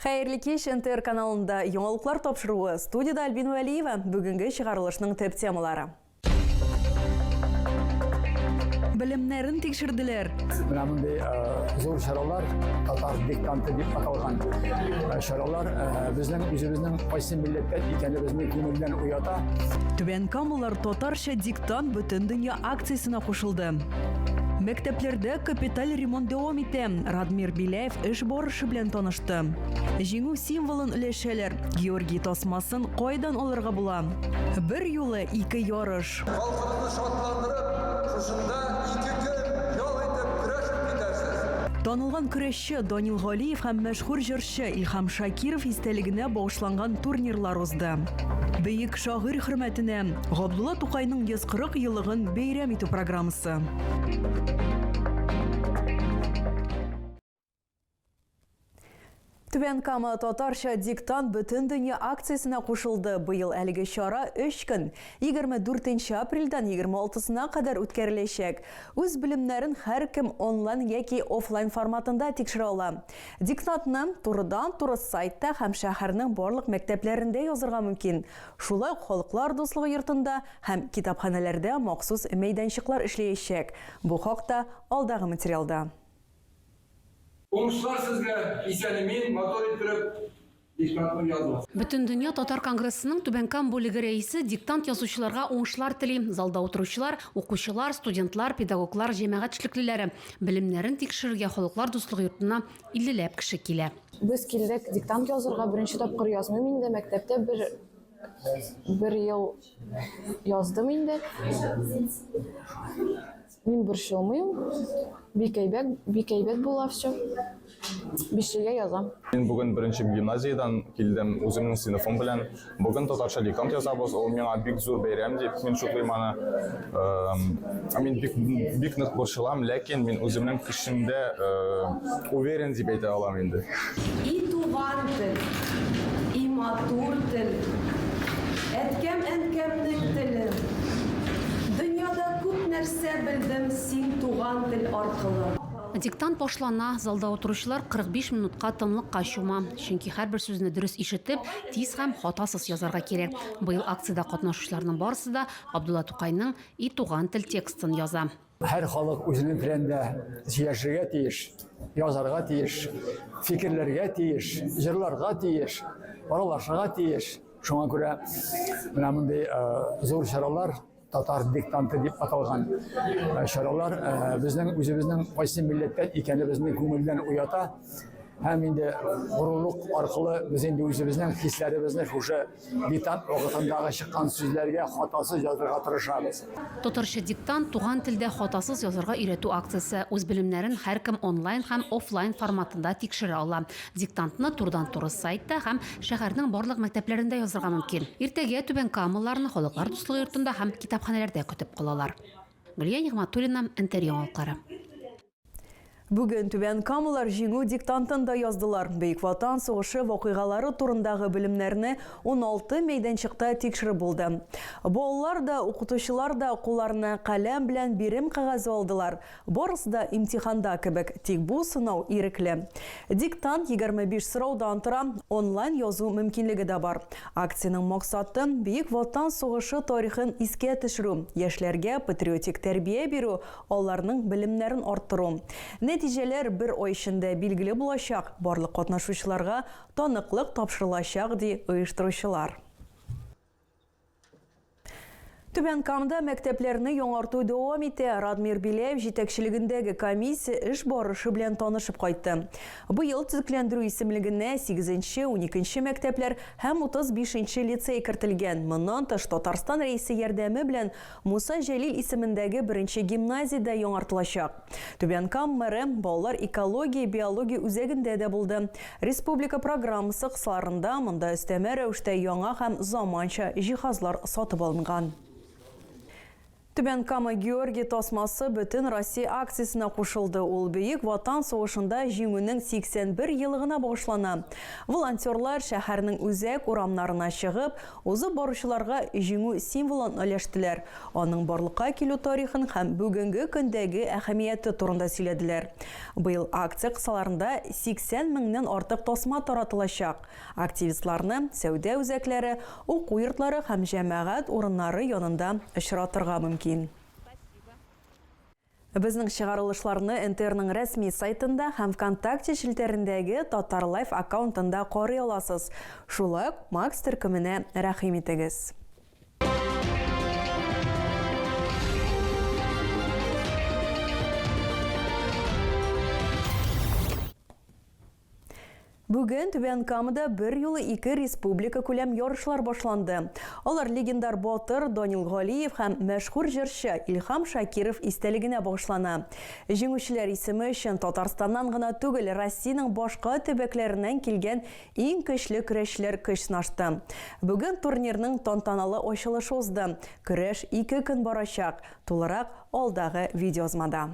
Хәерле кич, НТР каналында яңалыклар тапшыруы. Студияда Альбина Вәлиева, бүгінгі шығарылышның төп темалары. Білімнәрін текшерділер. Менә зур шаралар, татар диктанты дип аталган шаралар безнең үзебезнең кайсы милләттән икәнлегебезне күңелдән уята. Түбән Камалар татарча диктант бөтен дөнья акциясына кушылды. Мәктәпләрдә капиталь ремонт дәвам итә. Радмир Биләев эш барышы белән танышты. Җиңү символын өләшәләр. Георгий тасмасын кайдан алырга була? Бер юлы ике ярыш. Халкыбызны шатландырып, шушында ике көн ял итеп көрәшеп китәрсез. Танылган көрәшче Данил Галиев һәм мәшһүр җырчы Илһам Шакиров истәлегенә багышланган турнирлар узды. Бөек шагыйрь хөрмәтенә Габдулла Тукайның 140 еллыгын бәйрәм итү программасы. Түбән Кама татарча диктант бөтен дөнья акциясына кушылды. Быел әлеге чара 3 көн, 24 апрельдән 26-сына кадәр үткәреләчәк. Үз белемнәрен һәркем онлайн яки офлайн форматында тикшерә ала. Диктантны турыдан-туры сайтта һәм шәһәрнең барлык мәктәпләрендә язырга мөмкин. Шулай ук Халыклар дуслыгы йортында һәм китапханәләрдә махсус мәйданчыклар эшләячәк. Бу хакта алдагы материалда. Уңышлар сезгә исән-имин, мотор иттереп диктантны язмас. Бөтен дөнья татар конгрессының Түбән Кама бүлеге рәисе диктант язучыларга уңышлар тели. Залда утыручылар, укучылар, студентлар, педагоглар, җәмәгать эшлеклеләре белемнәрен тикшерергә Халыклар дуслыгы йортына 50ләп кеше килә. Без килдек диктант язырга беренче тапкыр язмыйм инде мәктәптә бер ел яздым инде. Мин борчылмыйм. Бик әйбәт була все. Бишегә язам. Мин бүген беренче гимназиядан килдем, үземнең сыйныфым белән. Бүген татарча диктант язабыз. Ул миңа бик зур бәйрәм дип мин шуклыйм аны. Мин бик нык борчылам, ләкин мин үземнең көчемдә уверен дип әйтә алам инде. И туган тел, и матур тел, әткәм-әнкәмнең теле. Дөньяда күп нәрсә белдем син туган тел аркылы. Диктант башлана, залда утыручылар 45 минутка тынлыкка чума. Чөнки һәрбер сүзне дөрес ишетеп, тиз һәм хатасыз язарга кирәк. Быел акциядә катнашучыларның барысы да Габдулла Тукайның «И туган тел» текстын яза. Һәр халык үзенең телендә сөйләшергә тиеш, язарга тиеш, фикерләргә тиеш, җырларга тиеш, аралашырга тиеш. Шуңа күрә менә мондый зур чаралар, татар диктанты дип аталган шаралар безнең үзебезнең кайсы милләттән икәнлегебезне күңелдән уята. Һәм инде горурлык аркылы без инде үзебезнең хисләребезне шушы диктант вакытындагы чыккан сүзләргә хатасыз язарга тырышабыз. Татарча диктант туган телдә хатасыз язарга өйрәтү акциясе. Үз белемнәрен һәркем онлайн һәм офлайн форматында тикшерә ала. Диктантны турыдан-туры сайтта һәм шәһәрнең барлык мәктәпләрендә язырга мөмкин. Иртәгә Түбән Камаларны Халыклар дуслыгы йортында һәм китапханәләрдә көтеп калалар. Гөлия Нигъмәтуллина, НТР яңалыклары. Бүген Түбән Камалар җиңү диктантында яздылар. Бөек Ватан сугышы вакыйгалары турындагы белемнәрне 16 мәйданчыкта тикшереп булды. Балалар да, укытучылар да кулларына каләм белән бирем кәгазе алдылар. Барысы да имтиханда кебек, тик бу сынау ирекле. Диктант 25 сораудан тора, онлайн язу мөмкинлеге дә бар. Акциянең максаты Бөек Ватан сугышы тарихын искә төшерү, яшьләргә патриотик тәрбия бирү, аларның белемнәрен арттыру. Нәтиҗәләр бер ай эчендә билгеле булачак. Барлык катнашучыларга таныклык тапшырылачак ди оештыручылар. Түбән Камада мәктәпләрне яңарту дәвам итә. Радмир Биләев җитәкчелегендәге комиссия эш барышы белән танышып кайтты. Быел төзекләндерү исемлегенә 8-12 мәктәпләр һәм 35 лицей кертелгән. Моннан тыш Татарстан рәисе ярдәме белән Муса Җәлил исемендәге беренче гимназиядә яңартылачак. Түбән Кама мэры балалар экология, биология үзәгендә дә булды. Республика программасы кысаларында монда өстәмә рәвештә яңа һәм заманча җиһазлар сатып алынган. Түбән Кама Георгий тасмасы бүтін Россия акциясына қушылды. Ол бейік ватан соғышында жеңуінің 81 елігіна бағышлана. Волонтерлар шәһәрнің үзәк урамнарына шығып, өзі барушыларға жеңу символын өлештілер. Оның барлыққа келу тарихын һәм бүгінгі күндегі әхәмиеті турында сөйледілер. Бұл акция қысаларында 80 меңнен артық тасма таратылашақ. Активистларны сәуде үзәкләре, оқу йортлары һәм җәмәгать урыннары янында очратырга мөмкин. Безнең чыгарылышларны НТРның рәсми сайтында һәм ВКонтакте шилтәрендәге Татар Лайф аккаунтында карый аласыз. Шулай ук Макс төркеменә рәхим итегез. Бүген Түбән Камада бір юлы 2 республика күләм ярышлар башланды. Алар легендар батыр Данил Галиев һәм мәшһүр җырчы Илһам Шакиров истәлегенә багышлана. Җиңүчеләр исеме өчен Татарстаннан гына түгел, Россиянең башка төбәкләреннән килгән иң көчле көрәшчеләр көч сынашты. Бүген турнирның тантаналы ачылышы узды. Көрәш 2 көн барачак. Тулырак алдагы видеозмада.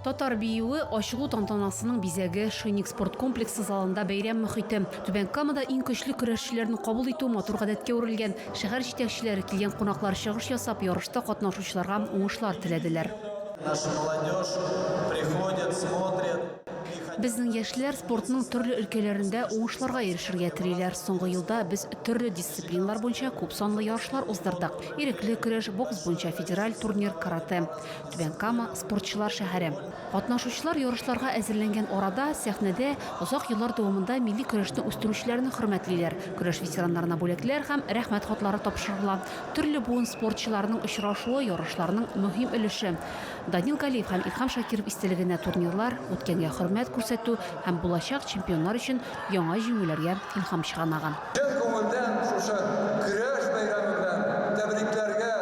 Татар биюе ачылу тантанасының бизәге Шойник спорт комплексы залында бәйрәм мөхите. Түбән Камада иң көчле көрәшчеләрне кабул итү матур гадәткә үрелгән. Шәһәр җитәкчеләре килгән кунаклар чыгыш ясап, ярышта катнашучыларга уңышлар теләделәр. Наша молодежь приходит, смотрит. Безнең яшьләр спортның төрле өлкәләрендә уңышларга ирешергә телиләр. Соңгы елда без төрле дисциплиналар буенча күп санлы ярышлар уздырдык. Ирекле көрәш, бокс буенча федераль турнир, карате. Түбән Кама спортчылар шәһәре. Катнашучылар ярышларга әзерләнгән арада сәхнәдә озак еллар дәвамында милли көрәшне үстерүчеләрне хөрмәтлиләр. Көрәш ветераннарына бүләкләр һәм рәхмәт хатлары тапшырыла. Төрле буын спортчыларның очрашуы ярышларның мөһим өлеше. Данил Галиев һәм Илһам Шакиров истәлегенә турнирлар, үткәнгә хөрмәт күрсәтү һәм булачак чемпионнар өчен яңа җиңүләргә илһам чыганаган. Чын күңелдән шушы көрәш бәйрәме белән тәбрикләргә,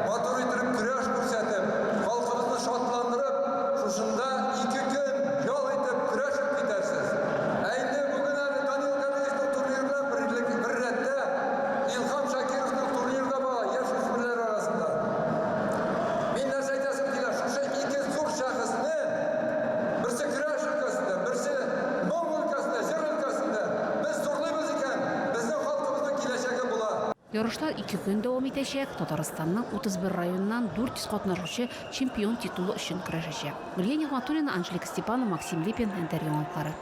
матур итеп көрәш күрсәтеп, халкыбызны шатландырып, шушында 2 көн ял итеп көрәшеп китәрсез. Инде бүген әле Данил Галиевның турнирында бер рәттә, Илһам Шакировның турнирында бала яшүсмерләр арасында. Мин нәрсә әйтәсем килә, шушы 2 зур шәхесне берсе көрәш өлкәсендә, берсе моң өлкәсендә, җыр өлкәсендә без зурлыйбыз икән, безнең халкыбызның киләчәге була. Ярышлар 2 көн дәвам итәчәк. Татарстанның 31 районыннан 400 катнашучы чемпион титулы өчен көрәшәчәк. Гөлия Нигъматуллина, Анжелика Степанова, Максим Липин, НТР яңалыклары.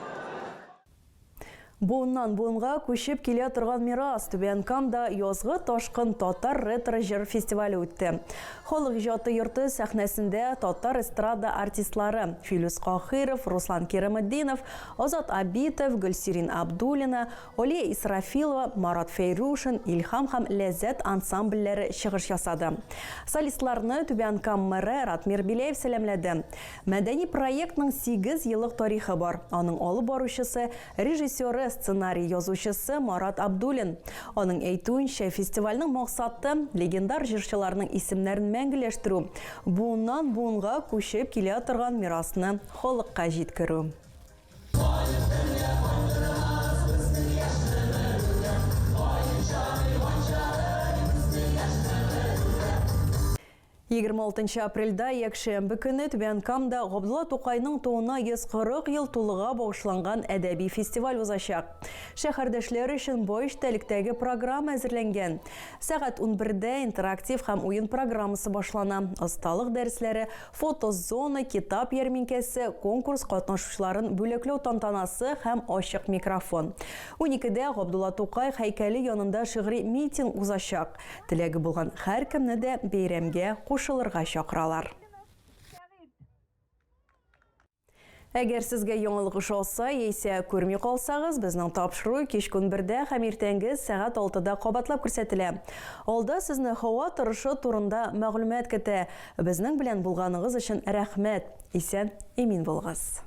Буыннан буынга күчеп килә торган мирас. Түбән Камада язгы ташкын татар ретро җыр фестивале үтте. Халык иҗаты йорты сәхнәсендә татар эстрада артистлары Филүс Кахиров, Руслан Кереметдинов, Азат Абитов, Гөлсирин Абдуллина, Олия Исрафилова, Марат Фейрушин, Илһам һәм Ләззәт ансамбльләре чыгыш ясады. Солистларны Түбән Кама мэры Ратмир Биләев сәламләде. Мәдәни проектның 8 еллык тарихы бар. Аның алып баручысы, режиссеры, сценарий язучысы Марат Абдуллин. Аның әйтүенчә, фестивальның максаты легендар җырчыларның исемнәрен мәңгеләштерү, буыннан буынга күчеп килә торган мирасны халыкка җиткерү. 26 апрельдә якшәмбе көне Түбән Камада Габдулла Тукайның туына 140 ел тулыга багышланган әдәби фестиваль узачак. Шәһәрдәшләр өчен бу эштәлектәге программа әзерләнгән. Сәгать 11дә интерактив һәм уен программасы башлана. Осталык дәресләре, фотозона, китап ярминкәсе, конкурс катнашучыларын бүләкләү тантанасы һәм ачык микрофон. 12дә Габдулла Тукай һәйкәле янында шигъри митинг узачак. Теләге булган һәркемне дә бәйрәмгә кушылырга чакыралар. Әгәр сезгә яңалык ошаса, яисә күрми калсагыз, безнең тапшыру кич көн 1дә һәм иртәнге сәгать 6да кабатлап күрсәтелә. Алда сезне һава торышы турында мәгълүмат көтә. Безнең белән булганыгыз өчен рәхмәт. Исән, имин булыгыз.